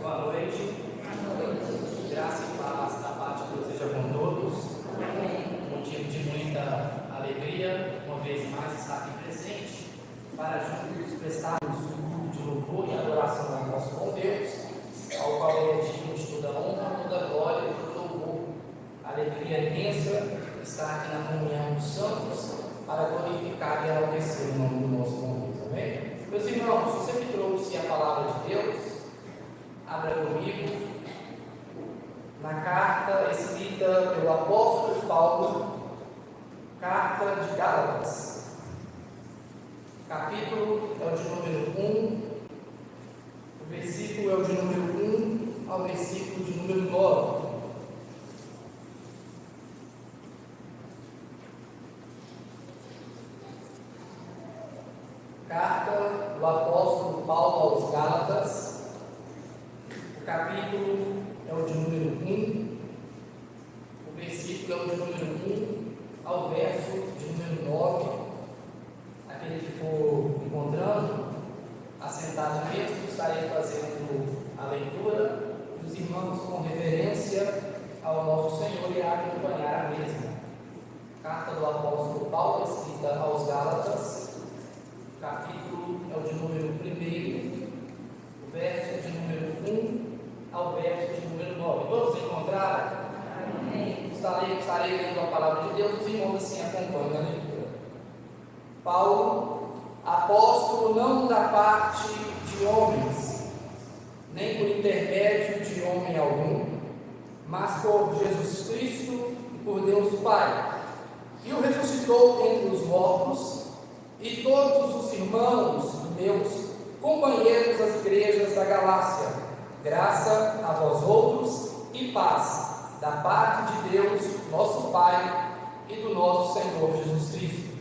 Boa noite. Graça e paz da parte de Deus seja com todos. Motivo de muita alegria, uma vez mais, estar aqui presente para juntos prestarmos um culto de louvor e adoração ao nosso bom Deus, ao qual Ele é digno de toda honra, toda glória e todo louvor. Alegria imensa estar aqui na comunhão dos santos para glorificar e enaltecer o nome do nosso bom Deus. Amém? Meus irmãos, você que trouxe a palavra de Deus, abra comigo na carta escrita pelo apóstolo Paulo, carta de Gálatas, capítulo é o de número 1, o versículo é o de número 1 ao versículo de número 9. Carta do apóstolo Paulo aos Gálatas, o capítulo é o de número 1, o versículo é o de número 1 ao verso de número 9. Aquele que for encontrando, assentado no texto, estarei fazendo a leitura, e os irmãos, com reverência ao nosso Senhor, irá acompanhar a mesma. Carta do apóstolo Paulo, escrita aos Gálatas, o capítulo é o de número 1, o verso de número 1 ao verso de número 9. Todos encontraram? Amém. Estarei lendo a palavra de Deus, os irmãos assim acompanham a leitura. Paulo, apóstolo não da parte de homens, nem por intermédio de homem algum, mas por Jesus Cristo e por Deus Pai, que o ressuscitou entre os mortos, e todos os irmãos meus, companheiros das igrejas da Galácia, graça a vós outros e paz, da parte de Deus, nosso Pai, e do nosso Senhor Jesus Cristo,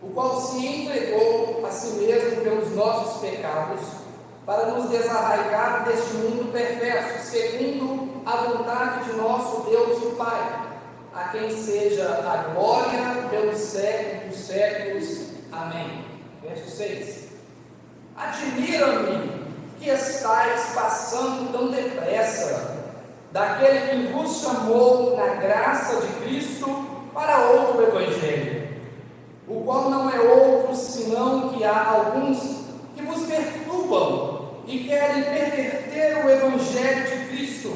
o qual se entregou a si mesmo pelos nossos pecados, para nos desarraigar deste mundo perverso, segundo a vontade de nosso Deus e Pai, a quem seja a glória pelos séculos dos séculos. Amém. Verso 6. Admira-me que estáis passando tão depressa daquele que vos chamou na graça de Cristo para outro evangelho, o qual não é outro senão que há alguns que vos perturbam e querem perverter o evangelho de Cristo,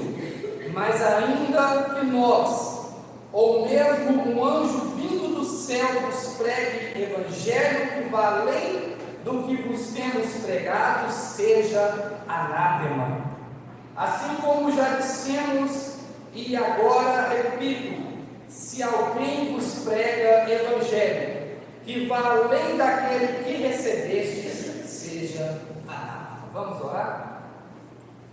mas ainda que nós, ou mesmo um anjo vindo do céu vos pregue evangelho que vá além do que vos temos pregado, seja anátema. Assim como já dissemos e agora repito, se alguém vos prega evangelho que vá além daquele que recebestes, seja anátema. Vamos orar?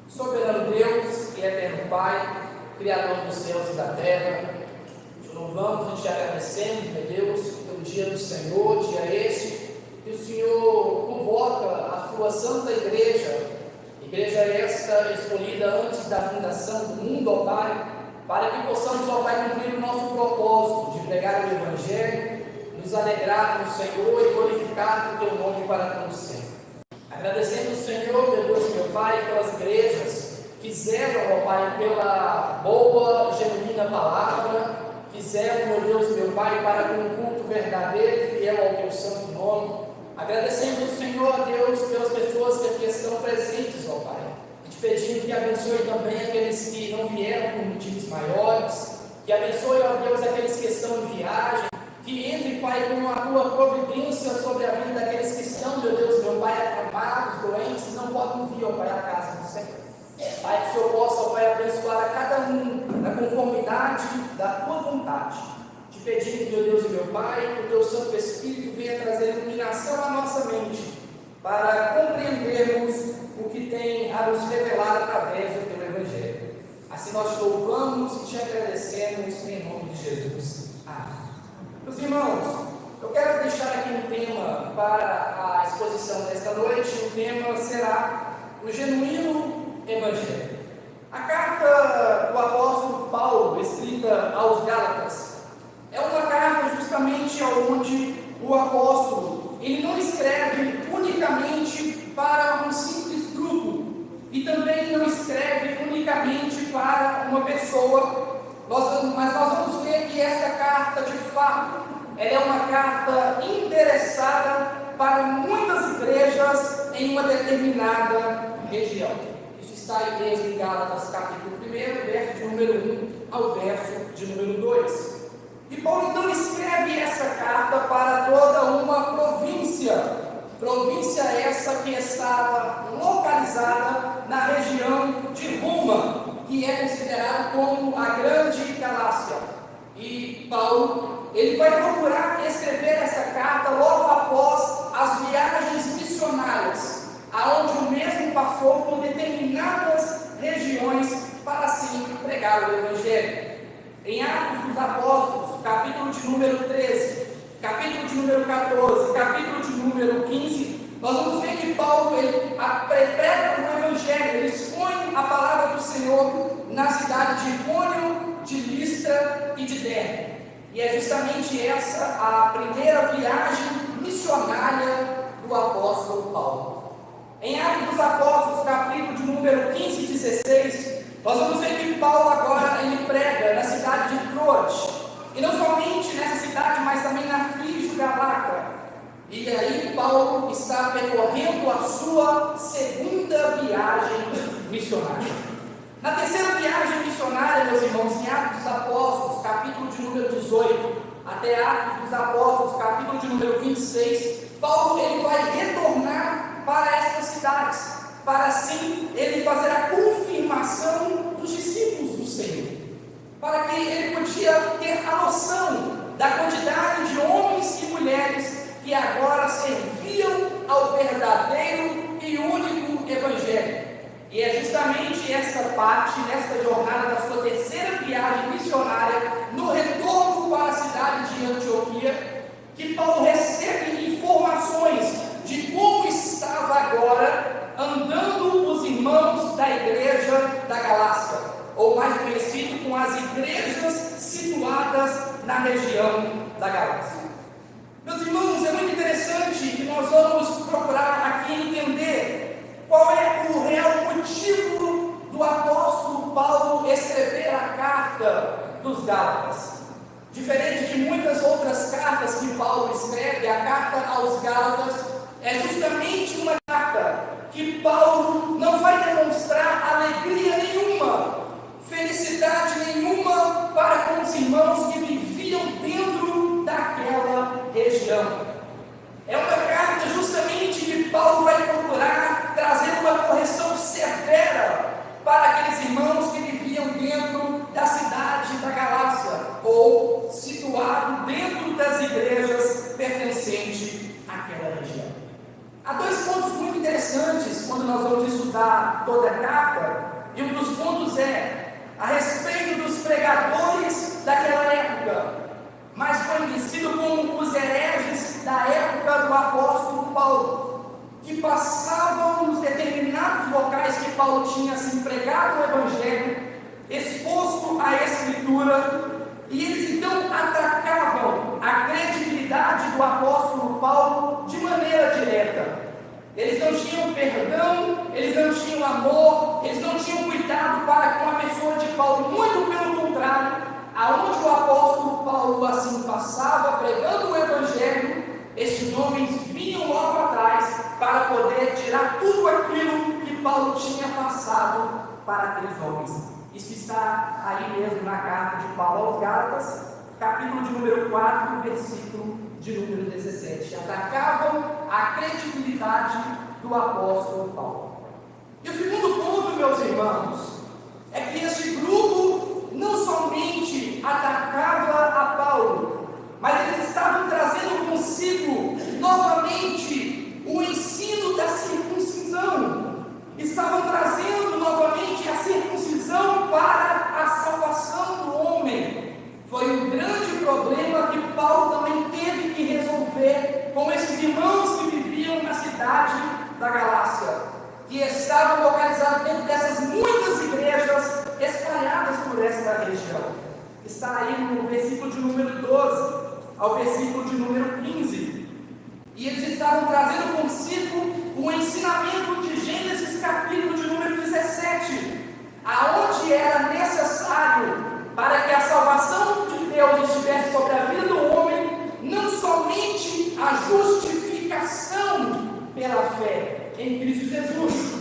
Soberano Deus e eterno Pai, Criador dos céus e da terra, te louvamos e te agradecemos, meu Deus, pelo dia do Senhor, dia este, que o Senhor convoca a sua santa igreja esta escolhida antes da fundação do mundo, ó Pai, para que possamos, ó Pai, cumprir o nosso propósito de pregar o Evangelho, nos alegrar no Senhor e glorificar o Teu nome para todo sempre. Agradecendo o Senhor, meu Deus, meu Pai, pelas igrejas que zelam, ó Pai, pela boa e genuína palavra, que zelam, meu Deus, meu Pai, para com um culto verdadeiro e fiel ao Teu santo nome. Agradecendo o Senhor, Deus, pelas pessoas que aqui estão presentes, ó Pai, e te pedindo que abençoe também aqueles que não vieram por motivos maiores, que abençoe, ó Deus, aqueles que estão em viagem, que entre, Pai, com a Tua providência sobre a vida daqueles que estão, meu Deus, meu Pai, acamados, doentes, e não podem vir, ó Pai, à casa do Senhor. Pai, que o Senhor possa, ó Pai, abençoar a cada um na conformidade da Tua vontade. Te pedimos, meu Deus e meu Pai, que o Teu Santo Espírito venha trazer iluminação à nossa mente, para compreendermos o que tem a nos revelar através do Teu Evangelho. Assim nós te louvamos e te agradecemos em nome de Jesus. Amém. Meus irmãos, eu quero deixar aqui um tema para a exposição desta noite. O tema será o genuíno Evangelho. A carta do apóstolo Paulo, escrita aos Gálatas, é uma carta justamente onde o apóstolo ele não escreve unicamente para um simples grupo e também não escreve pessoa, mas nós vamos ver que essa carta, de fato, ela é uma carta interessada para muitas igrejas em uma determinada região. Isso está em Gálatas capítulo 1, verso de número 1 ao verso de número 2. E Paulo então escreve essa carta para toda uma província essa que estava localizada na região de Roma, que é considerada como a Grande Galácia. E Paulo, ele vai procurar escrever essa carta logo após as viagens missionárias, aonde o mesmo passou por determinadas regiões para assim pregar o Evangelho. Em Atos dos Apóstolos, capítulo de número 13, capítulo de número 14, capítulo de número 15, nós vamos ver que Paulo prega o Evangelho, ele expõe a palavra do Senhor na cidade de Icônio, de Listra e de Derbe. E é justamente essa a primeira viagem missionária do apóstolo Paulo. Em Atos dos Apóstolos, capítulo de número 15 e 16, nós vamos ver que Paulo agora ele prega na cidade de Troade. E não somente nessa cidade, mas também na Frígia Galácia. E aí Paulo está percorrendo a sua segunda viagem missionária. Na terceira viagem missionária, meus irmãos, em Atos dos Apóstolos, capítulo de número 18, até Atos dos Apóstolos, capítulo de número 26, Paulo ele vai retornar para estas cidades, para assim ele fazer a confirmação dos discípulos do Senhor, para que ele podia ter a noção da quantidade de homens e mulheres que agora serviam ao verdadeiro e único Evangelho. E é justamente essa parte, nesta jornada da sua terceira viagem missionária, no retorno para a cidade de Antioquia, que Paulo recebe informações de como estava agora andando os irmãos da igreja da Galácia, ou mais conhecido como as igrejas situadas na região da Galácia. Meus irmãos, é muito interessante que nós vamos procurar aqui entender qual é o real motivo do apóstolo Paulo escrever a carta dos Gálatas. Diferente de muitas outras cartas que Paulo escreve, a carta aos Gálatas é justamente uma carta que Paulo não vai demonstrar alegria nenhuma, felicidade nenhuma para com os irmãos que viviam dentro daquela região. É uma carta justamente que Paulo vai procurar trazer uma correção severa para aqueles irmãos que viviam dentro da cidade da Galácia, ou situado dentro das igrejas pertencentes àquela região. Há dois pontos muito interessantes quando nós vamos estudar toda a carta, e um dos pontos é a respeito dos pregadores daquela época, mais conhecido como os hereges da época do apóstolo Paulo, que passavam nos determinados locais que Paulo tinha assim pregado o Evangelho, exposto à Escritura, e eles então atacavam a credibilidade do apóstolo Paulo de maneira direta. Eles não tinham perdão, eles não tinham amor, eles não tinham cuidado para com a pessoa de Paulo, muito pelo contrário. Aonde o apóstolo Paulo assim passava, pregando o Evangelho, estes homens vinham logo atrás para poder tirar tudo aquilo que Paulo tinha passado para aqueles homens. Isso está aí mesmo na carta de Paulo aos Gálatas, capítulo de número 4, versículo de número 17. Atacavam a credibilidade do apóstolo Paulo. E o segundo ponto, meus irmãos, é que este grupo não somente atacava a Paulo, mas eles estavam trazendo consigo novamente o ensino da circuncisão. Estavam trazendo novamente a circuncisão para a salvação do homem. Foi um grande problema que Paulo também teve que resolver com esses irmãos que viviam na cidade da Galácia, que estavam localizados dentro dessas muitas igrejas espalhadas por esta região. Está aí no versículo de número 12 ao versículo de número 15. E eles estavam trazendo consigo o ensinamento de Gênesis capítulo de número 17, aonde era necessário para que a salvação de Deus estivesse sobre a vida do homem, não somente a justificação pela fé em Cristo Jesus,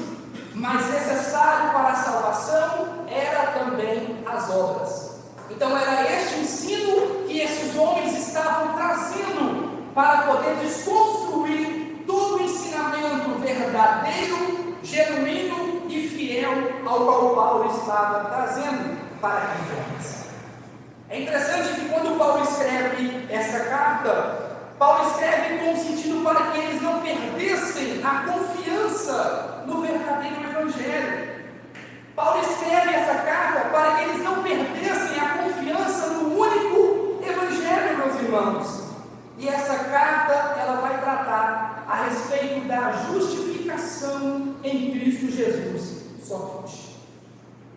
mas necessário para a salvação era também as obras. Então era este ensino que esses homens estavam trazendo para poder desconstruir todo o ensinamento verdadeiro, genuíno e fiel ao qual Paulo estava trazendo para aqueles homens. É interessante que quando Paulo escreve essa carta, Paulo escreve com o sentido para que eles não perdessem a confiança no verdadeiro Evangelho. Paulo escreve essa carta para que eles não perdessem a confiança no único Evangelho, meus irmãos. E essa carta, ela vai tratar a respeito da justificação em Cristo Jesus somente.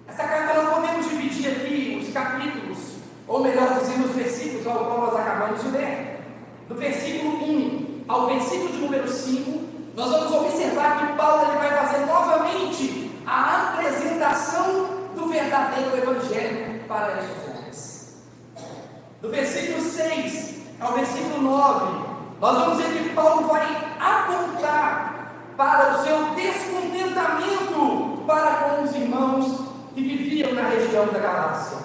Essa carta nós podemos dividir aqui os capítulos, ou melhor dizendo, os versículos ao qual nós acabamos de ler. Do versículo 1 ao versículo de número 5, nós vamos observar que Paulo ele vai fazer novamente a apresentação do verdadeiro Evangelho para estes homens. Do versículo 6 ao versículo 9, nós vamos ver que Paulo vai apontar para o seu descontentamento para com os irmãos que viviam na região da Galácia.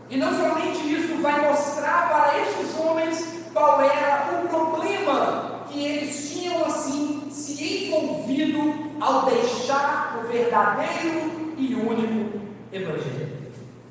E não somente isso, vai mostrar para estes homens qual era o problema que eles tinham assim se envolvido ao deixar o verdadeiro e único Evangelho.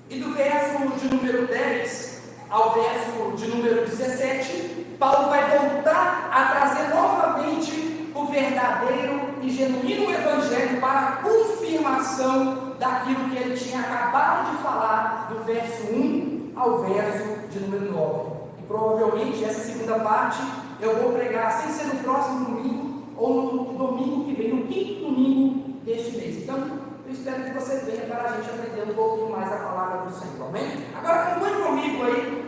E do verso de número 10 ao verso de número 17, Paulo vai voltar a trazer novamente o verdadeiro e genuíno Evangelho para a confirmação daquilo que ele tinha acabado de falar do verso 1 ao verso de número 9. Provavelmente essa segunda parte eu vou pregar sem ser no próximo domingo ou no domingo que vem, no quinto domingo deste mês. Então eu espero que você venha para a gente aprender um pouquinho mais a palavra do Senhor, amém? Agora acompanhe comigo aí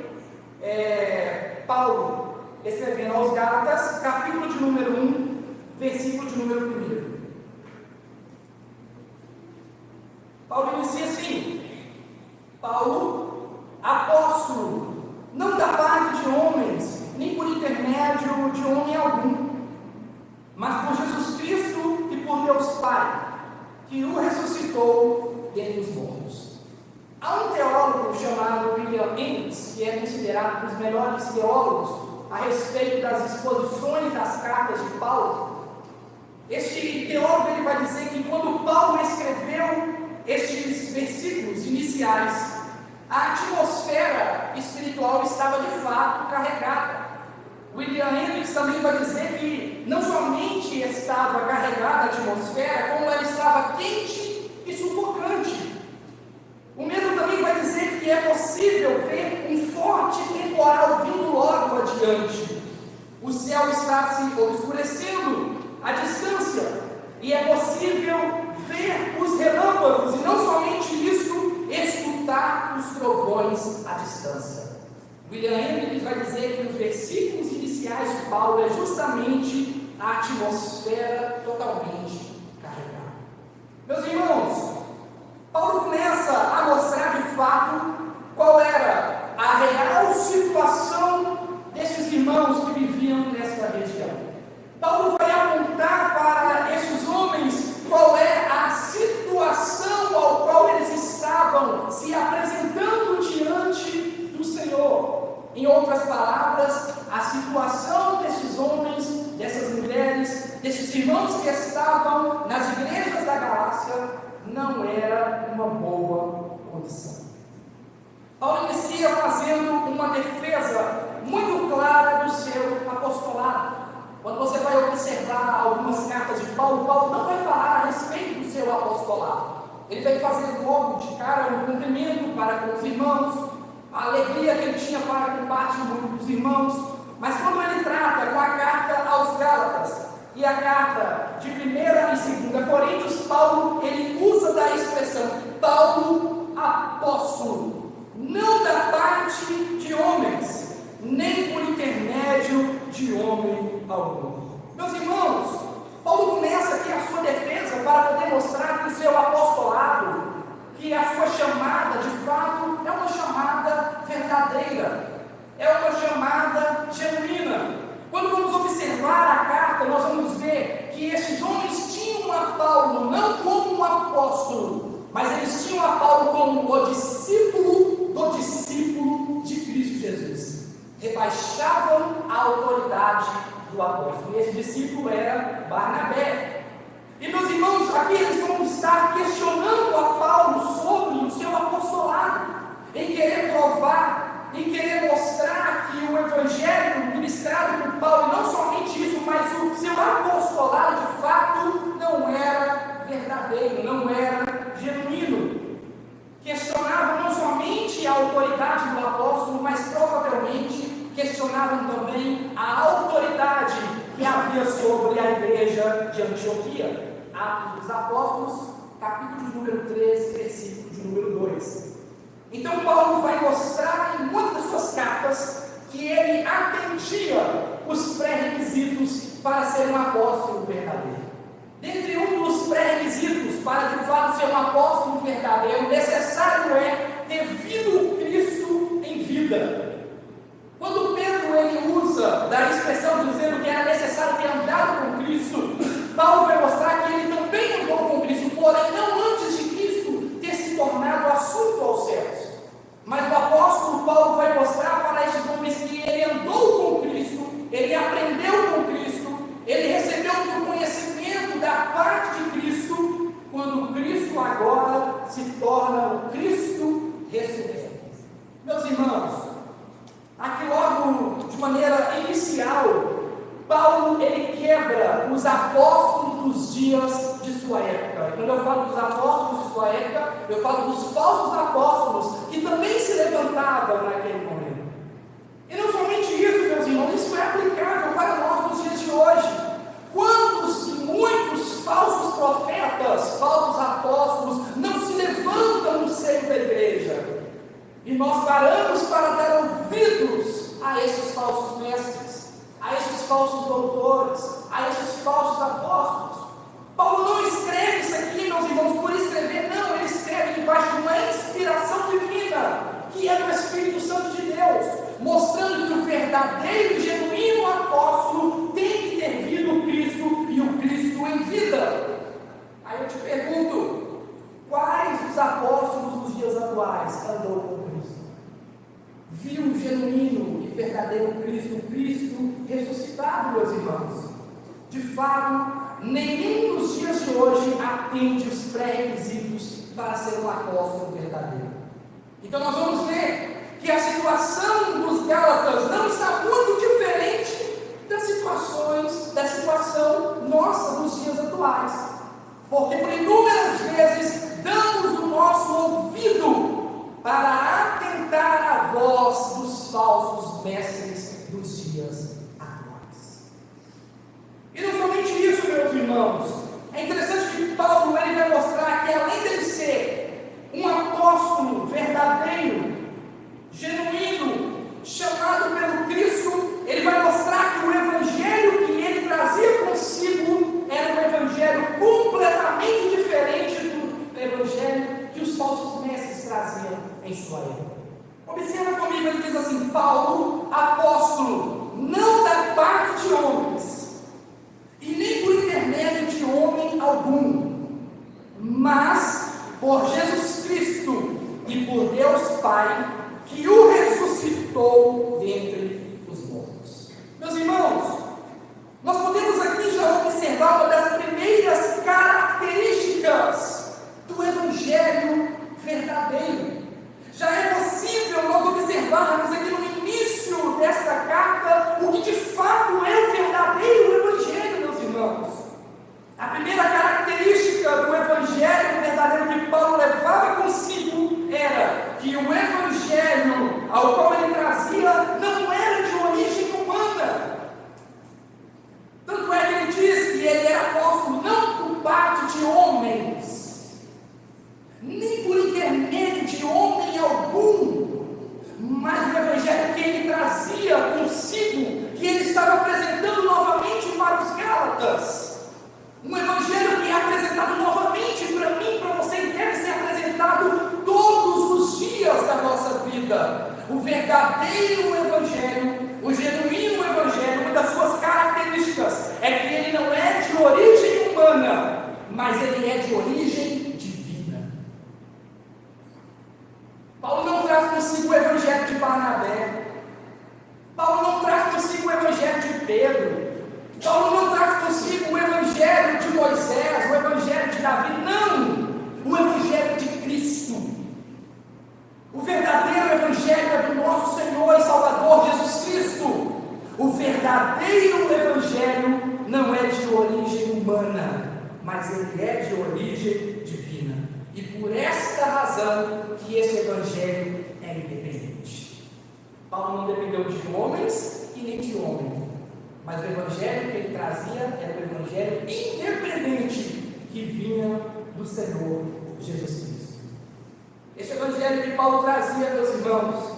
Paulo escrevendo aos Gálatas, capítulo de número 1, versículo de número 1. Paulo inicia assim: Paulo, apóstolo, não da parte de homens, nem por intermédio de homem algum, mas por Jesus Cristo e por Deus Pai, que o ressuscitou dentre os mortos. Há um teólogo chamado William Henry, que é considerado um dos melhores teólogos a respeito das exposições das cartas de Paulo. Este teólogo ele vai dizer que quando Paulo escreveu estes versículos iniciais, a atmosfera espiritual estava de fato carregada. William Hendricks também vai dizer que não somente estava carregada a atmosfera, como ela estava quente e sufocante. O mesmo também vai dizer que é possível ver um forte temporal vindo logo adiante. O céu está se obscurecendo à distância, e é possível ver os relâmpagos, e não somente isso, escutar os trovões à distância. William Hendricks vai dizer que os versículos iniciais de Paulo é justamente a atmosfera totalmente carregada. Meus irmãos, Paulo começa a mostrar de fato qual era a real situação desses irmãos que viviam nesta região. Paulo vai apontar para esses homens qual é a situação ao qual eles estavam se apresentando diante do Senhor. Em outras palavras, a situação desses homens, dessas mulheres, desses irmãos que estavam nas igrejas da Galácia não era uma boa condição. Paulo inicia fazendo uma defesa muito clara do seu apostolado. Quando você vai observar algumas cartas de Paulo, Paulo não vai falar a respeito do seu apostolado. Ele vai fazer logo de cara um cumprimento para com os irmãos, a alegria que ele tinha para com parte dos irmãos. Mas quando ele trata com a carta aos Gálatas e a carta de 1ª e 2ª Coríntios, Paulo ele usa da expressão Paulo apóstolo, não da parte de homens, nem por intermédio de homem algum. Meus irmãos, Paulo começa aqui a sua defesa para poder mostrar que o seu apostolado, que a sua chamada de fato é uma chamada rebaixavam a autoridade do apóstolo. E esse discípulo era Barnabé. E meus irmãos, aqui eles vão estar questionando a Paulo sobre o seu apostolado, em querer provar, em querer mostrar que o evangelho ministrado por Paulo, e não somente isso, mas o seu apostolado de fato não era verdadeiro, não era genuíno. Questionavam não somente a autoridade do apóstolo, mas provavelmente questionavam também a autoridade que havia sobre a igreja de Antioquia. Atos dos Apóstolos, capítulo número 13, versículo de número 2. Então Paulo vai mostrar em muitas das suas cartas que ele atendia os pré-requisitos para ser um apóstolo verdadeiro. Dentre um dos pré-requisitos para de fato ser um apóstolo verdadeiro, necessário é ter vindo o Cristo em vida. Quando Pedro ele usa da expressão dizendo que era necessário ter andado com Cristo, Paulo vai mostrar que ele também andou com Cristo, porém não antes de Cristo ter se tornado assunto aos céus. Mas o apóstolo Paulo vai mostrar para estes homens que ele andou com Cristo, ele aprendeu com Cristo, ele recebeu o conhecimento da parte de Cristo, quando Cristo agora se torna o Cristo ressurreto. Meus irmãos, aqui logo de maneira inicial, Paulo ele quebra os apóstolos dos dias de sua época. Quando eu falo dos apóstolos de sua época, eu falo dos falsos apóstolos que também se levantavam naquele momento. E não somente isso, meus irmãos, isso é aplicável para nós nos dias de hoje. Quantos e muitos falsos profetas, falsos apóstolos não se levantam no seio da igreja? E nós paramos para dar ouvidos a esses falsos mestres, a esses falsos doutores, a esses falsos apóstolos. Paulo não escreve isso aqui, meus irmãos, por escrever, não, ele escreve debaixo de uma inspiração divina, que é do Espírito Santo de Deus, mostrando que o verdadeiro e genuíno apóstolo tem que ter vindo o Cristo e o Cristo em vida. Aí eu te pergunto, quais os apóstolos dos dias atuais andou com Cristo? Viu o genuíno e verdadeiro Cristo, o Cristo ressuscitado, meus irmãos? De fato, nenhum dos dias de hoje atende os pré-requisitos para ser um apóstolo verdadeiro. Então nós vamos ver que a situação dos Gálatas não está muito diferente da situação nossa nos dias atuais. Porque por inúmeras vezes damos o nosso ouvido para atentar à voz dos falsos mestres dos dias atuais. E não somente isso, meus irmãos, é interessante que Paulo ele vai mostrar que além de ser um apóstolo verdadeiro, genuíno, chamado pelo Cristo, ele vai mostrar que o evangelho que ele trazia consigo era um evangelho completamente diferente do evangelho que os falsos mestres traziam em sua época. Observa comigo, ele diz assim: Paulo, apóstolo, não da parte de homens, e nem por intermédio de homem algum, mas por Jesus Cristo e por Deus Pai, que o ressuscitou dentre os mortos. Meus irmãos, nós podemos aqui já observar uma das primeiras características do evangelho verdadeiro. Já é possível nós observarmos aqui no início desta carta o que de fato é o verdadeiro evangelho, meus irmãos. A primeira característica do evangelho verdadeiro que Paulo levava consigo era que o evangelho ao qual ele trazia não era de origem humana. Tanto é que ele diz que ele era apóstolo não por parte de homens, nem por intermédio de homem algum, mas o evangelho que ele trazia consigo, que ele estava apresentando novamente para os Gálatas. Um evangelho que é apresentado novamente para mim e para você, e deve ser apresentado todos os dias da nossa vida. O verdadeiro evangelho, o genuíno evangelho, uma das suas características é que ele não é de origem humana, mas ele é de origem divina. Paulo não traz consigo o evangelho de Barnabé, mas ele é de origem divina. E por esta razão que esse evangelho é independente. Paulo não dependeu de homens e nem de homem, mas o evangelho que ele trazia era o evangelho independente que vinha do Senhor Jesus Cristo. Esse evangelho que Paulo trazia, meus irmãos,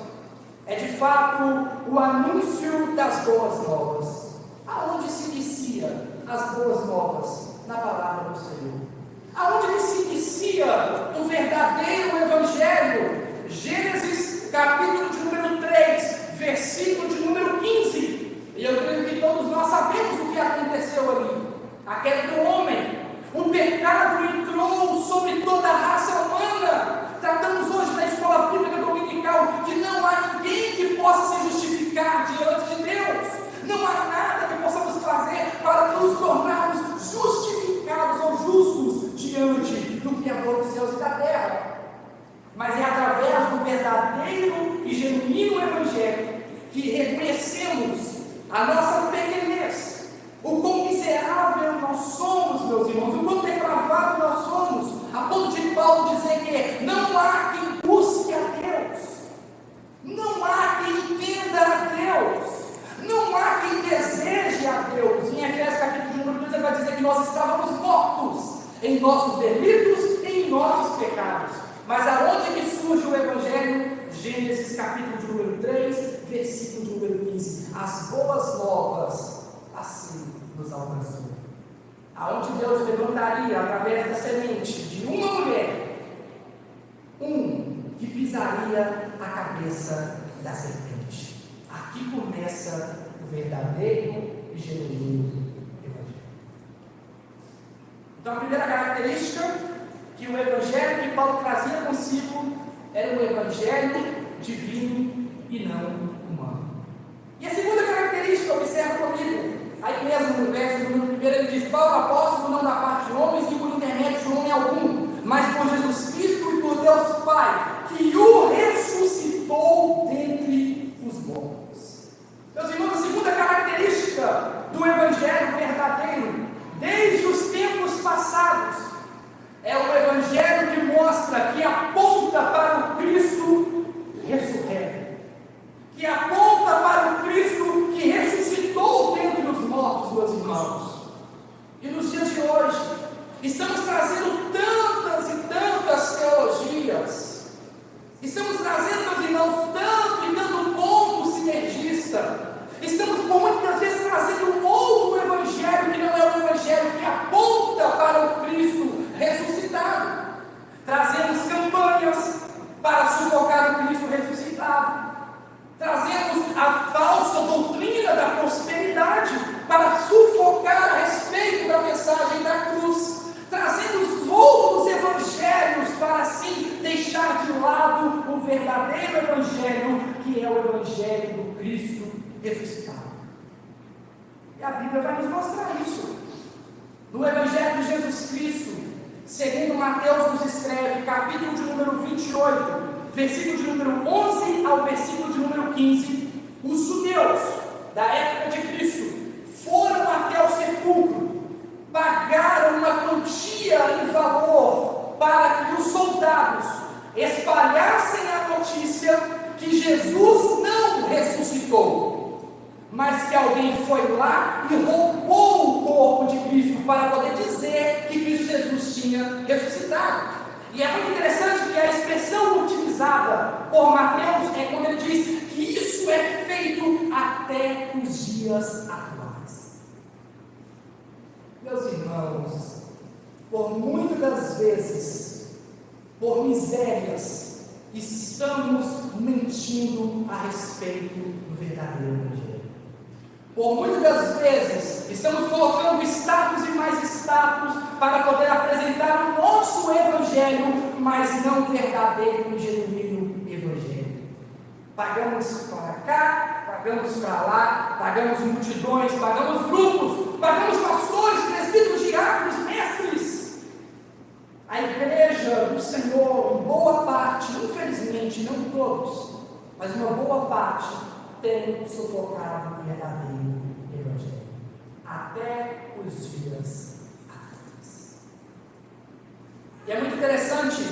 é de fato o anúncio das boas novas. Aonde se inicia as boas novas? Na palavra do Senhor. Aonde que se inicia o verdadeiro evangelho? Gênesis, capítulo de número 3, versículo de número 15. E eu creio que todos nós sabemos o que aconteceu ali. A queda do homem. O pecado entrou sobre toda a raça humana. Tratamos hoje na escola bíblica dominical que não há ninguém que possa se justificar diante de Deus. Não há nada que possamos fazer para nos tornarmos justificados ou justos diante do Criador dos céus e da terra. Mas é através do verdadeiro e genuíno evangelho que reconhecemos a nossa pequenez, o quão miserável nós somos, meus irmãos, o quão depravado nós somos, a ponto de Paulo dizer que não há quem busque a Deus, não há quem entenda a Deus, não há quem deseje a Deus. Em Efésios capítulo de número 2 ele vai dizer que nós estávamos mortos em nossos delitos e em nossos pecados. Mas aonde que surge o evangelho? Gênesis capítulo de número 3, versículo de número 15. As boas novas assim nos alcançou. Aonde Deus levantaria através da semente de uma mulher, que pisaria a cabeça da serpente. Aqui começa o verdadeiro e genuíno evangelho. Então a primeira característica que o evangelho que Paulo trazia consigo era um evangelho divino e não humano. E a segunda característica, observa comigo, aí mesmo no verso número 1 ele diz: Paulo apóstolo não da parte de homens, nem por intermédio de homem algum, mas por Jesus Cristo e por Deus Pai, que o ressuscitou dentre os mortos. Meus irmãos, a segunda característica do evangelho verdadeiro, desde os tempos passados, é o evangelho que mostra, que aponta para o Cristo ressurreto, que aponta para o Cristo que ressuscitou dentre os mortos, meus irmãos. E nos dias de hoje, estamos trazendo tantas e tantas teologias, estamos trazendo, meus irmãos, tanto e tanto ponto sinergista, estamos muitas vezes trazendo um outro evangelho que não é o evangelho que aponta para o Cristo ressuscitado. Trazemos campanhas para sufocar o Cristo ressuscitado, trazemos a falsa doutrina da prosperidade para sufocar a respeito da mensagem da cruz, trazemos outros evangelhos para assim deixar de lado o verdadeiro evangelho, que é o evangelho do Cristo ressuscitado. E a Bíblia vai nos mostrar isso. No evangelho de Jesus Cristo, segundo Mateus nos escreve, capítulo de número 28, versículo de número 11 ao versículo de número 15, os judeus da época de Cristo foram até o sepulcro, pagaram uma quantia em valor para que os soldados espalhassem a notícia que Jesus não ressuscitou, mas que alguém foi lá e roubou o corpo de Cristo para poder dizer que Cristo Jesus tinha ressuscitado. E é muito interessante que a expressão utilizada por Mateus é quando ele diz que isso é feito até os dias atuais. Meus irmãos, por muitas das vezes, por misérias, estamos mentindo a respeito do verdadeiro evangelho. Por muitas das vezes, estamos colocando status e mais status para poder apresentar o nosso evangelho, mas não o verdadeiro e genuíno evangelho. Pagamos para cá, pagamos para lá, pagamos multidões, pagamos grupos, pagamos pastores, presbíteros, diáconos, mestres. A igreja do Senhor, em boa parte, infelizmente, não todos, mas uma boa parte, tem sufocado o verdadeiro evangelho até os dias atuais. E é muito interessante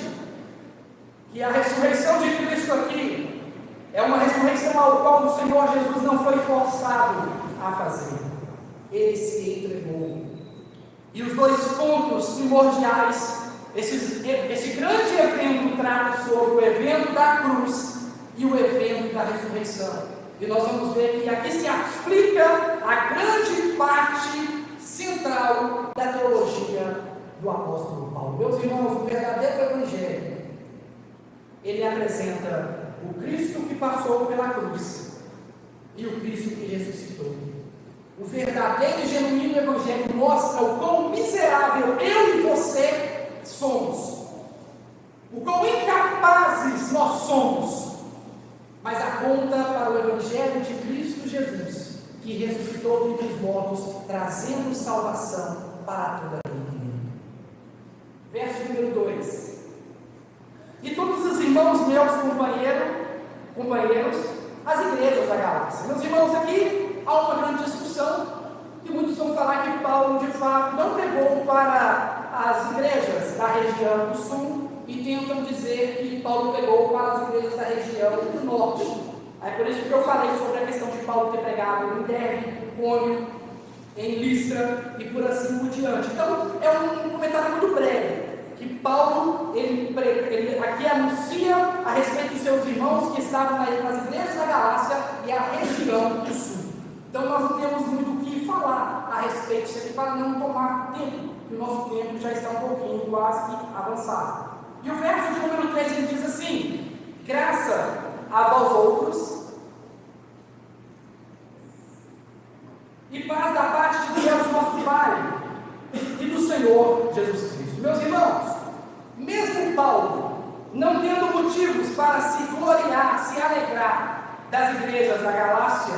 que a ressurreição de Cristo aqui é uma ressurreição ao qual o Senhor Jesus não foi forçado a fazer. Ele se entregou. E os dois pontos primordiais, esse grande evento trata sobre o evento da cruz e o evento da ressurreição. E nós vamos ver que aqui se explica a grande parte central da teologia do apóstolo Paulo. Meus irmãos, o verdadeiro evangelho, ele apresenta o Cristo que passou pela cruz e o Cristo que ressuscitou. O verdadeiro e genuíno evangelho mostra o quão miserável eu e você somos, o quão incapazes nós somos, mas aponta para o evangelho de Cristo Jesus, que ressuscitou dentre os mortos, trazendo salvação para toda a vida. Verso número 2: E todos os irmãos meus companheiros, as igrejas da Galácia. Meus irmãos, aqui há uma grande discussão, que muitos vão falar que Paulo, de fato, não pregou para as igrejas da região do sul, e tentam dizer que Paulo pregou para as igrejas da região do norte. É por isso que eu falei sobre a questão de Paulo ter pregado em Derbe, Cônio, em Listra e por assim por diante. Então, é um comentário muito breve, que Paulo, ele aqui anuncia a respeito dos seus irmãos que estavam nas igrejas da Galácia e a região do sul. Então, nós não temos muito o que falar a respeito disso aqui para não tomar tempo, porque o nosso tempo já está um pouquinho quase que avançado. E o verso de número 3, ele diz assim: graça a vós outros e paz da parte de Deus nosso Pai e do Senhor Jesus Cristo. Meus irmãos, mesmo Paulo não tendo motivos para se gloriar, se alegrar das igrejas da Galácia,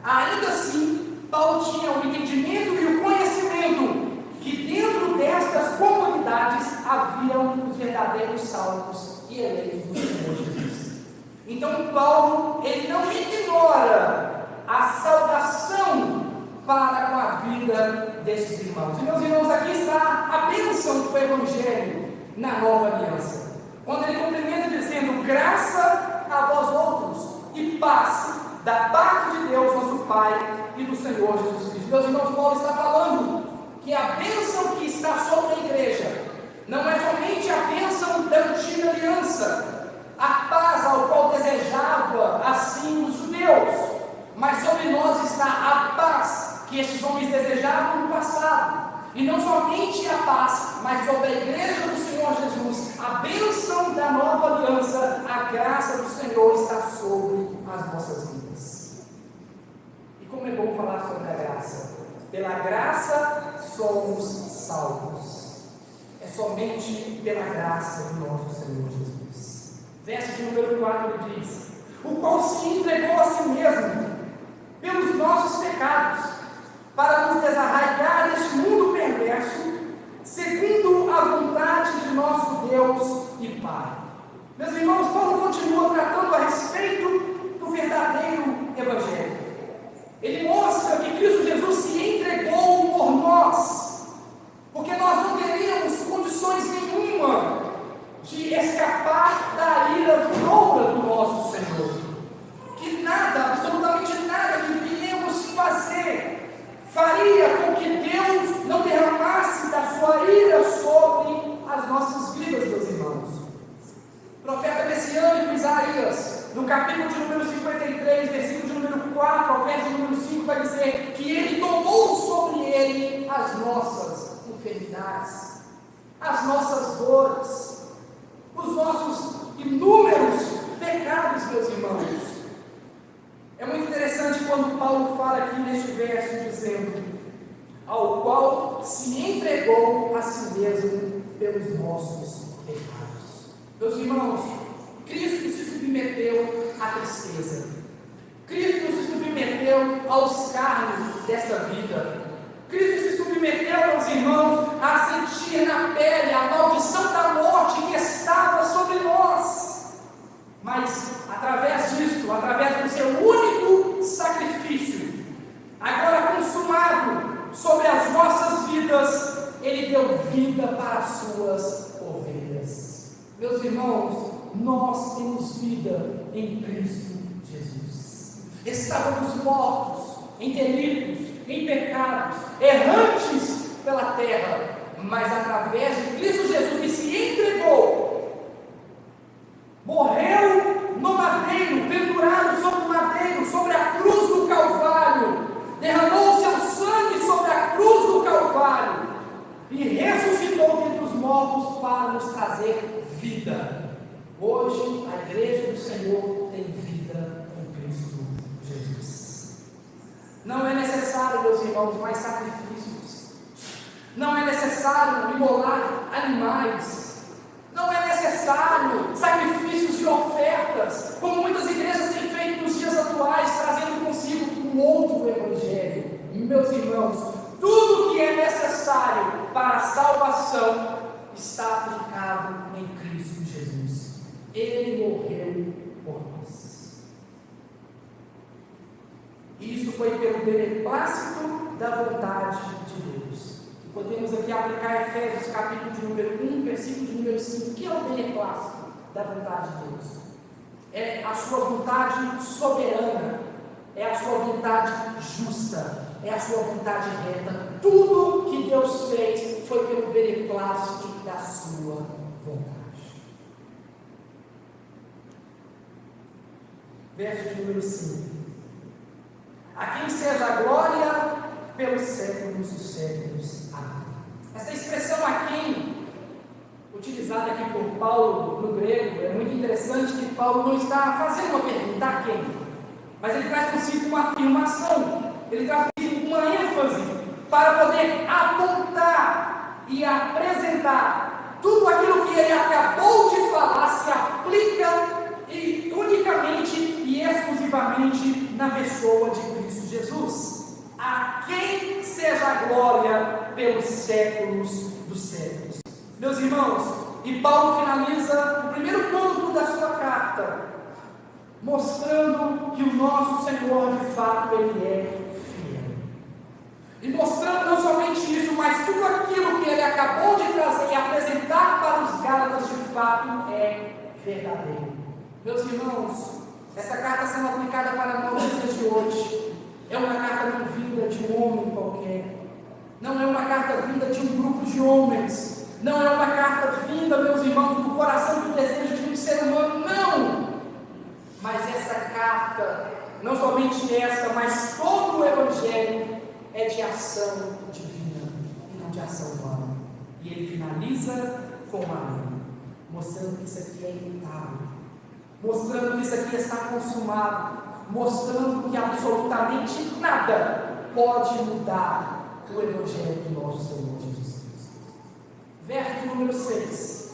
ainda assim Paulo tinha o entendimento e o conhecimento que dentro destas comunidades haviam os verdadeiros salvos e eleitos do Senhor Jesus. Então Paulo, ele não ignora a saudação para com a vida desses irmãos. E meus irmãos, aqui está a bênção do Evangelho na nova aliança, quando ele cumprimenta dizendo: graça a vós outros e paz da parte de Deus nosso Pai e do Senhor Jesus Cristo. Meus irmãos, Paulo está falando que a bênção que está sobre a igreja não é somente a bênção da antiga aliança, a paz ao qual desejava assim os judeus, mas sobre nós está a paz que esses homens desejavam no passado. E não somente a paz, mas sobre a igreja do Senhor Jesus, a bênção da nova aliança, a graça do Senhor está sobre as nossas vidas. E como é bom falar sobre a graça. Pela graça somos salvos. É somente pela graça do nosso Senhor Jesus. Verso de número 4 ele diz: o qual se entregou a si mesmo pelos nossos pecados, para nos desarraigar deste mundo perverso, segundo a vontade de nosso Deus e Pai. Meus irmãos, Paulo continua tratando a respeito do verdadeiro Evangelho. Ele mostra que Cristo Jesus se entregou por nós, porque nós não teríamos condições nenhuma de escapar da ira vindoura do nosso Senhor. Que nada, absolutamente nada que viríamos fazer faria com que Deus não derramasse da sua ira sobre as nossas vidas, meus irmãos. O profeta messiânico Isaías, no capítulo de número 53, versículo de número 4 ao verso de número 5, vai dizer que ele tomou sobre ele as nossas enfermidades, as nossas dores, os nossos inúmeros pecados, meus irmãos. É muito interessante quando Paulo fala aqui neste verso dizendo: ao qual se entregou a si mesmo pelos nossos pecados. Meus irmãos, Cristo se submeteu à tristeza, Cristo se submeteu ao escárnio desta vida, Cristo se submeteu, meus irmãos, a sentir na pele a maldição da morte que estava sobre nós. Mas, através disso, através do seu único sacrifício, agora consumado sobre as nossas vidas, Ele deu vida para as suas ovelhas. irmãos, nós temos vida em Cristo Jesus. Estávamos mortos em delitos, em pecados, errantes pela terra, mas através de Cristo Jesus, que se entregou, morreu no madeiro, pendurado sobre o madeiro, sobre a cruz do Calvário, derramou o seu sangue sobre a cruz do Calvário e ressuscitou dentre os mortos para nos trazer vida. Hoje a igreja do Senhor tem vida em Cristo Jesus. Não é necessário, meus irmãos, mais sacrifícios. Não é necessário imolar animais. Não é necessário sacrifícios de ofertas, como muitas igrejas têm feito nos dias atuais, trazendo consigo um outro evangelho. Meus irmãos, tudo que é necessário para a salvação está aplicado em Cristo Jesus. Ele morreu por nós. E isso foi pelo beneplácito da vontade de Deus. E podemos aqui aplicar Efésios capítulo de número 1, versículo de número 5. O que é o beneplácito da vontade de Deus? É a sua vontade soberana, é a sua vontade justa, é a sua vontade reta. Tudo que Deus fez foi pelo beneplácito da sua vontade. Verso de número 5. A quem seja a glória pelos séculos dos séculos. Amém. Essa expressão a quem, utilizada aqui por Paulo no grego, é muito interessante que Paulo não está fazendo uma pergunta a quem, mas ele traz consigo uma afirmação, ele traz consigo uma ênfase para poder apontar e apresentar tudo aquilo que ele acabou de falar se aplica e unicamente e exclusivamente na pessoa de Cristo Jesus. A quem seja a glória pelos séculos dos séculos. Meus irmãos, e Paulo finaliza o primeiro ponto da sua carta, mostrando que o nosso Senhor de fato Ele é fiel. E mostrando não somente isso, mas tudo aquilo que Ele acabou de trazer e apresentar para os Gálatas de fato é verdadeiro. Meus irmãos, essa carta sendo aplicada para nós nos dias de hoje, é uma carta não vinda de um homem qualquer, não é uma carta vinda de um grupo de homens, não é uma carta vinda, meus irmãos, do coração do desejo de um ser humano, não! Mas essa carta, não somente essa, mas todo o Evangelho é de ação divina e não de ação humana. E ele finaliza com uma lei, mostrando que isso aqui é imutável, mostrando que isso aqui está consumado, mostrando que absolutamente nada pode mudar o Evangelho do nosso Senhor Jesus Cristo. Verso número 6,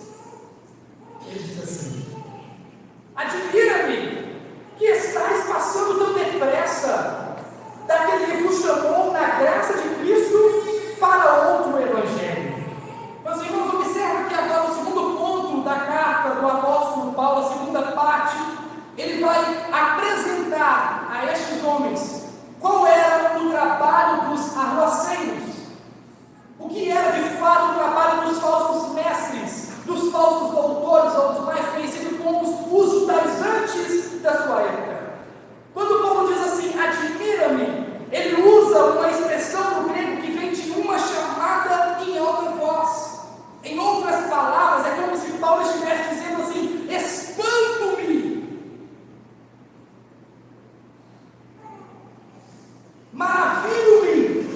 ele diz assim: admira-me que estáis passando tão depressa daquele que vos chamou na graça de Cristo para outro Evangelho. Meus irmãos, observa que agora o segundo ponto da carta do apóstolo Paulo, a segunda parte, ele vai apresentar a estes homens qual era o trabalho dos arruaceiros, o que era de fato o trabalho dos falsos mestres, dos falsos doutores, ou dos mais conhecidos como os judaizantes da sua época. Quando Paulo diz assim, admira-me, ele usa uma expressão no grego que vem de uma chamada em alta voz. Em outras palavras, é como se Paulo estivesse dizendo assim, espanto-me, maravilho-me,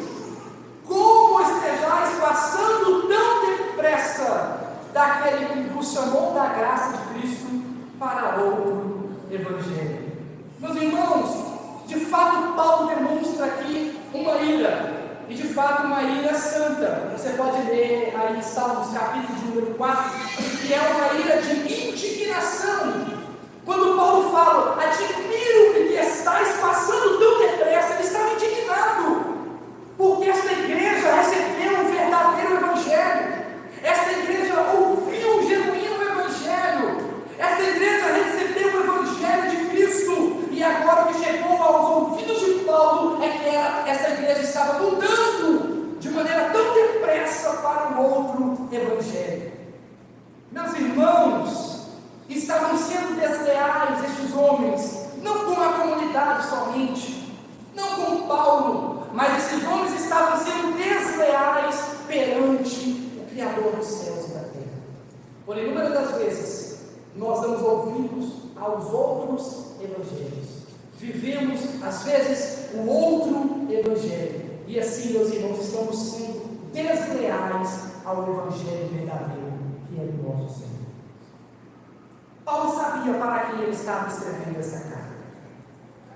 como estejais passando tão depressa daquele que vos chamou da graça de Cristo para outro Evangelho. Meus irmãos, de fato Paulo demonstra aqui uma ira, e de fato uma ira santa. Você pode ler aí em Salmos capítulo de número 4, que é uma ira de indignação. Quando Paulo fala, admiro-me que estáis passando tão depressa, ele estava indignado, porque esta igreja recebeu um verdadeiro Evangelho, esta igreja ouviu um genuíno Evangelho, esta igreja recebeu o Evangelho de Cristo, e agora o que chegou aos ouvidos de Paulo é que essa igreja estava mudando de maneira tão depressa para um outro Evangelho. Meus irmãos, estavam sendo desleais, estes homens, não com a comunidade somente, não com Paulo, mas esses homens estavam sendo desleais perante o Criador dos céus e da terra. Por inúmeras das vezes, nós damos ouvidos aos outros evangelhos. Vivemos, às vezes, o outro evangelho. E assim, meus irmãos, estamos sendo desleais ao evangelho verdadeiro, que é do nosso Senhor. Paulo sabia para quem ele estava escrevendo essa carta.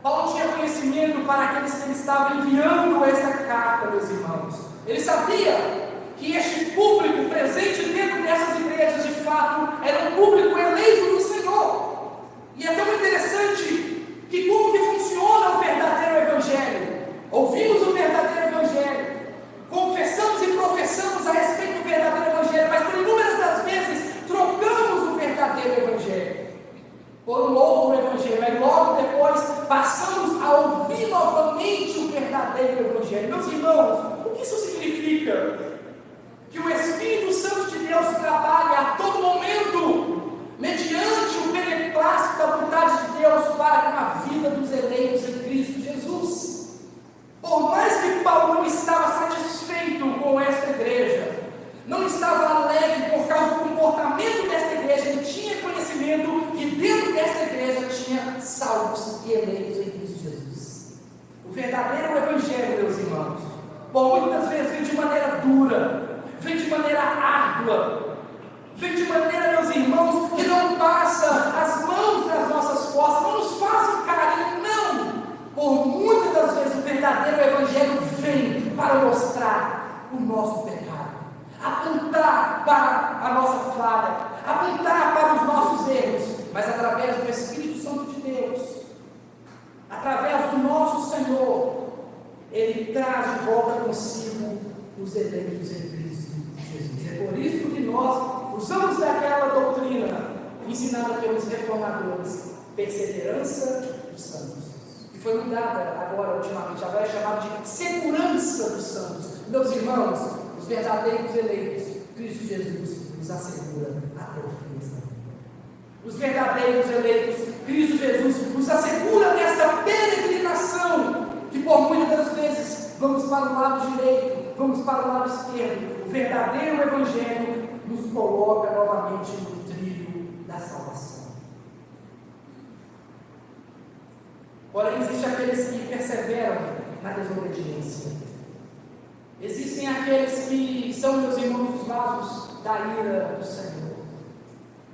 Paulo tinha conhecimento para aqueles que ele estava enviando essa carta, meus irmãos. Ele sabia que este público presente dentro dessas igrejas, de fato, era um público eleito do Senhor. E é tão interessante que como que funciona o verdadeiro evangelho? Ouvimos o verdadeiro evangelho, confessamos e professamos a respeito do verdadeiro evangelho, mas por inúmeras das vezes trocamos o verdadeiro evangelho por um outro evangelho, e logo depois passamos a ouvir novamente o verdadeiro evangelho. Meus irmãos, o que isso significa? Que o Espírito Santo de Deus trabalha a todo momento, mediante o beneplácito da vontade de Deus para a vida dos eleitos em Cristo Jesus. Por mais que Paulo não estava satisfeito com esta igreja, não estava alegre por causa do comportamento desta igreja, ele tinha conhecimento que dentro desta igreja tinha salvos e eleitos em Cristo Jesus. O verdadeiro evangelho, meus irmãos, por muitas vezes vem de maneira dura, vem de maneira árdua, vem de maneira, meus irmãos, que não passa as mãos das nossas costas, não nos faz um carinho, não. Por muitas das vezes o verdadeiro evangelho vem para mostrar o nosso pecado, apontar para a nossa falha, apontar para os nossos erros, mas através do Espírito Santo de Deus, através do nosso Senhor, Ele traz de volta consigo os eleitos em Cristo Jesus. É por isso que nós usamos daquela doutrina ensinada pelos reformadores, perseverança dos santos, que foi mudada agora ultimamente, agora é chamada de segurança dos santos. Meus irmãos, os verdadeiros eleitos, Cristo Jesus nos assegura até o fim desta vida. Os verdadeiros eleitos, Cristo Jesus nos assegura nesta peregrinação, que por muitas das vezes vamos para o lado direito, vamos para o lado esquerdo. O verdadeiro evangelho nos coloca novamente no trilho da salvação. Porém, existem aqueles que perseveram na desobediência. Existem aqueles que são, meus irmãos, os vasos da ira do Senhor.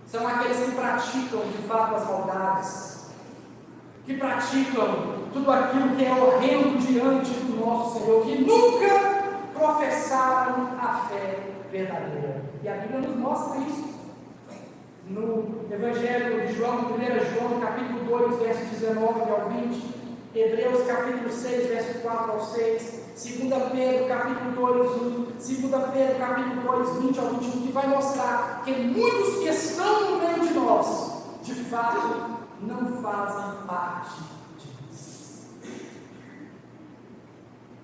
São aqueles que praticam de fato as maldades, que praticam tudo aquilo que é horrendo diante do nosso Senhor, que nunca professaram a fé verdadeira. E a Bíblia nos mostra isso. No Evangelho de João, 1 João, capítulo 2, verso 19 ao 20, Hebreus, capítulo 6, verso 4 ao 6, 2 Pedro, capítulo 2, 1, 2 Pedro, capítulo 2, 20 ao 21, que vai mostrar que muitos que estão no meio de nós, de fato, não fazem parte disso.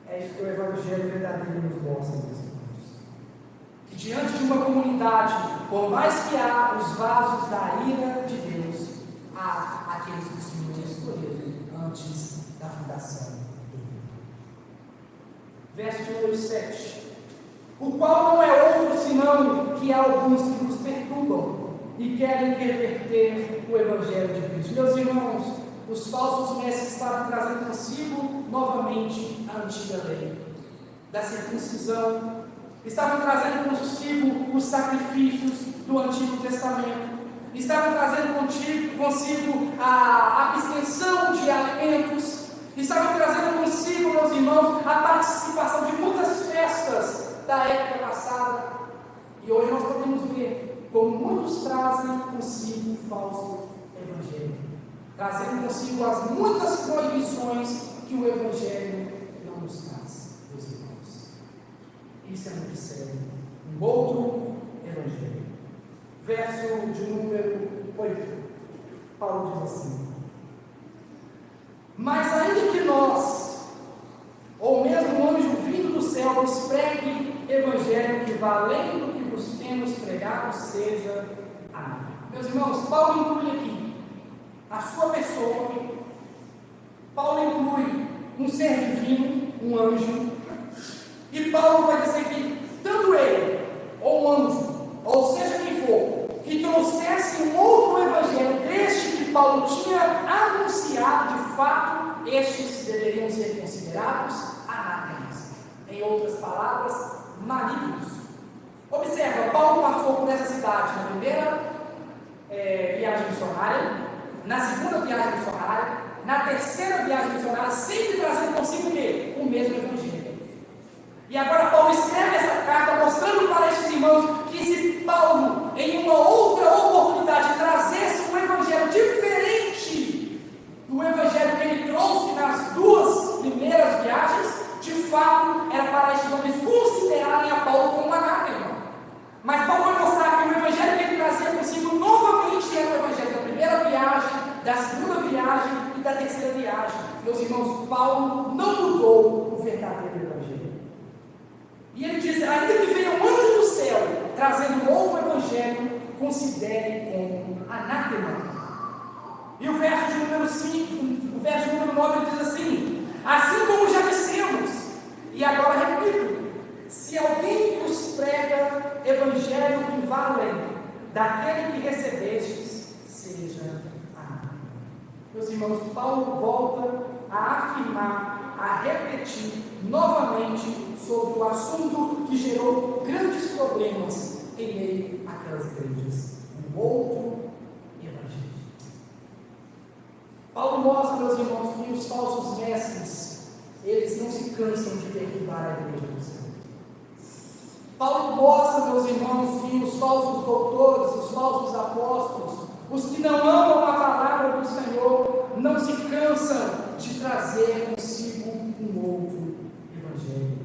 É isso que o Evangelho verdadeiro nos mostra, meus irmãos. Que diante de uma comunidade, por mais que há os vasos da ira de Deus, há aqueles que o Senhor escolheu antes da fundação do mundo. Verso de número 7. O qual não é outro senão que há alguns que nos perturbam e querem perverter o Evangelho de Cristo. Meus irmãos, os falsos mestres estavam trazendo consigo novamente a antiga lei da circuncisão, estavam trazendo consigo os sacrifícios do Antigo Testamento, estavam trazendo consigo a abstenção de alimentos, estavam trazendo consigo, meus irmãos, a participação de muitas festas da época passada. E hoje nós podemos ver como muitos trazem consigo o falso evangelho, trazendo consigo as muitas proibições que o evangelho não nos traz, meus irmãos. Isso é muito sério. Um outro evangelho. Verso de número 8. Paulo diz assim: mas ainda que nós, ou mesmo um anjo vindo do céu, nos pregue evangelho que vá além do que vos temos pregado, seja anágema. Meus irmãos, Paulo inclui aqui a sua pessoa. Paulo inclui um ser divino, um anjo. E Paulo vai dizer que tanto ele, ou um anjo, ou seja quem for, que trouxesse um outro evangelho deste que Paulo tinha anunciado, de fato, estes deveriam ser considerados anátemas. Em outras palavras, malignos. Observa, Paulo passou por essa cidade na primeira viagem missionária, na segunda viagem missionária, na terceira viagem missionária, sempre trazendo consigo o quê? O mesmo evangelho. E agora Paulo escreve essa carta mostrando para estes irmãos que se Paulo, em uma outra oportunidade, trazesse um evangelho diferente do evangelho que ele trouxe nas duas primeiras viagens, de fato, era para estes homens considerarem a Paulo como anátema. Mas Paulo vai mostrar que o evangelho que ele trazia consigo novamente era o evangelho da primeira viagem, da segunda viagem e da terceira viagem. Meus irmãos, Paulo não mudou o verdadeiro evangelho. E ele diz, ainda que venha um anjo do céu trazendo um outro evangelho, considere como anátema. E o verso de número 5, o verso de número 9, ele diz assim: assim como já dissemos, e agora repito, se alguém vos prega evangelho que vá além daquele que recebestes, seja anátema. Meus irmãos, Paulo volta a afirmar, a repetir novamente sobre o assunto que gerou grandes problemas em meio àquelas igrejas, um outro evangelho. Paulo mostra, meus irmãos, que os falsos mestres, eles não se cansam de derribar a igreja do Senhor. Paulo mostra, meus irmãos, que os falsos doutores, os falsos apóstolos, os que não amam a palavra do Senhor, não se cansam de trazer consigo um outro evangelho.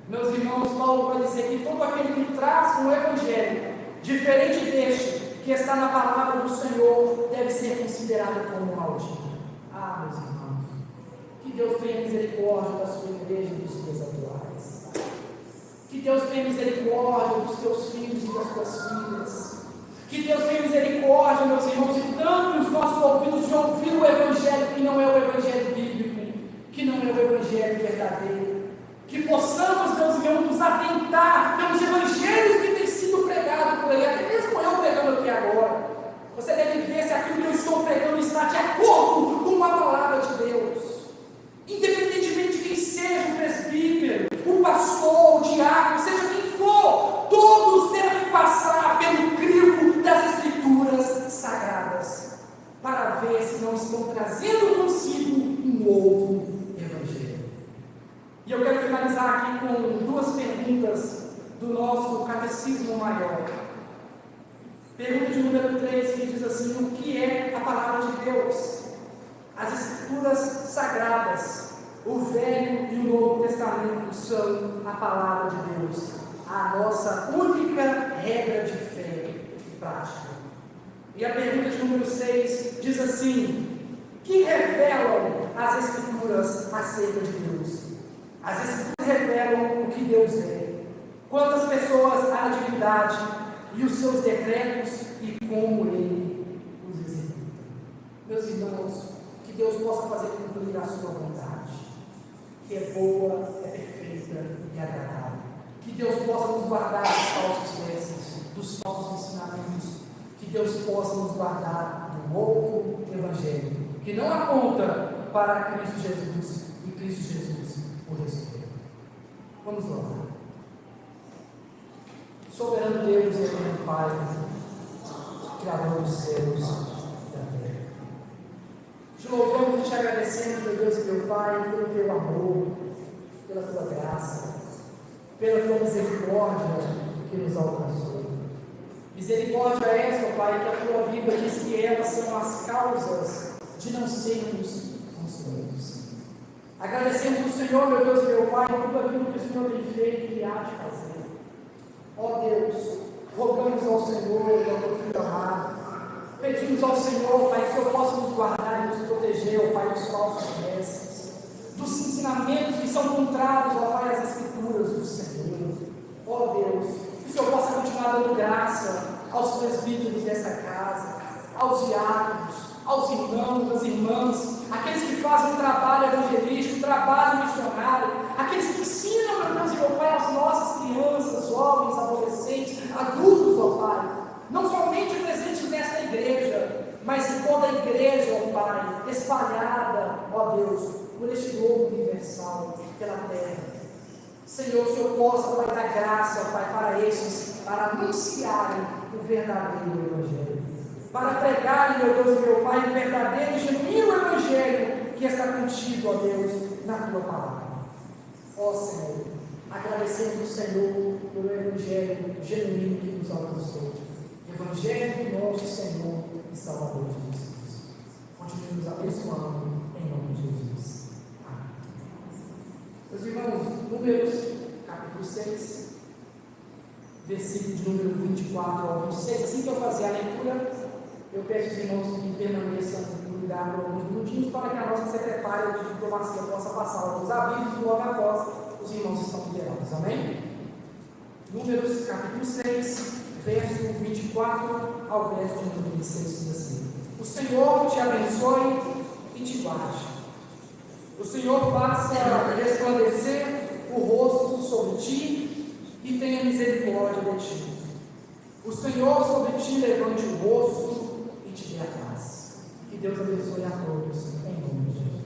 Meus irmãos, Paulo vai dizer que todo aquele que traz um evangelho diferente deste, que está na palavra do Senhor, deve ser considerado como maldito. Ah, meus irmãos, que Deus tenha misericórdia da sua igreja nos dias atuais. Que Deus tenha misericórdia dos teus filhos e das tuas filhas. Que Deus tenha misericórdia, meus irmãos, de tanto os nossos ouvidos de ouvir o evangelho que não é o evangelho bíblico, que não é o evangelho verdadeiro. Que possamos, meus irmãos, nos atentar pelos evangelhos que têm sido pregados por aí, até mesmo eu pregando aqui agora. Você deve ver se aquilo que eu estou pregando está de acordo com a palavra de Deus. Independentemente de quem seja o presbítero, o pastor, o diácono, seja quem for, todos devem passar pelo crivo das Escrituras sagradas, para ver se não estão trazendo consigo um outro evangelho. E eu quero finalizar aqui com duas perguntas do nosso catecismo maior. Pergunta de número 3, que diz assim: o que é a palavra de Deus? As Escrituras sagradas, o Velho e o Novo Testamento são a palavra de Deus, a nossa única regra de fé e prática. E a pergunta de número 6 diz assim: que revelam as Escrituras acerca de Deus? As Escrituras revelam o que Deus é, quantas pessoas há na divindade e os seus decretos e como Ele os executa. Meus irmãos, que Deus possa fazer cumprir a sua vontade, que é boa, é perfeita e agradável. Que Deus possa nos guardar dos falsos mestres, dos falsos ensinamentos. Que Deus possa nos guardar do outro evangelho, que não aponta para Cristo Jesus e Cristo Jesus o ressuscitou. Vamos lá. Soberano Deus e eterno Pai, Criador dos céus e da terra, te louvamos e te agradecemos, meu Deus e meu Pai, pelo teu amor, pela tua graça, pela tua misericórdia que nos alcançou. Misericórdia é essa, Pai, que a tua Bíblia diz que elas são as causas de não sermos consumidos. Agradecemos ao Senhor, meu Deus e meu Pai, por tudo aquilo que o Senhor tem feito e há de fazer. Ó Deus, rogamos ao Senhor, ao teu Filho amado, pedimos ao Senhor, Pai, que o Senhor possa nos guardar e nos proteger, ó Pai, dos falsos mestres, dos ensinamentos que são contrários, ó Pai, às Escrituras do Senhor. Ó Deus, que o Senhor possa continuar dando graça aos presbíteros desta casa, aos diáconos, aos irmãos, às irmãs, aqueles que fazem um trabalho evangelístico, um trabalho missionário, aqueles que ensinam, meu Deus e meu Pai, as nossas crianças, jovens, adolescentes, adultos, ó Pai, não somente presentes nesta igreja, mas em toda a igreja, ó Pai, espalhada, ó Deus, por este globo universal, pela terra. Senhor, o Senhor possa, Pai, dar graça, Pai, para estes, para anunciarem o verdadeiro Evangelho, para pregarem, meu Deus e meu Pai, o verdadeiro e genuíno Evangelho que está contigo, ó Deus, na Tua palavra. Ó Senhor, agradecemos o Senhor pelo Evangelho genuíno que nos alcançou, Evangelho do nosso Senhor e Salvador Jesus Cristo. Continue nos abençoando, em nome de Jesus. Meus irmãos, Números, capítulo 6, versículo de número 24 ao 26. Assim que eu fazer a leitura, eu peço aos irmãos que permaneçam no lugar por alguns minutinhos para que a nossa secretária de diplomacia possa passar alguns avisos e logo após os irmãos estão liberados. Amém? Números, capítulo 6, verso 24 ao verso de número 26, diz assim: O Senhor te abençoe e te guarde. O Senhor faça resplandecer o rosto sobre ti e tenha misericórdia de ti. O Senhor sobre ti levante o rosto e te dê a paz. Que Deus abençoe a todos, em nome de Jesus.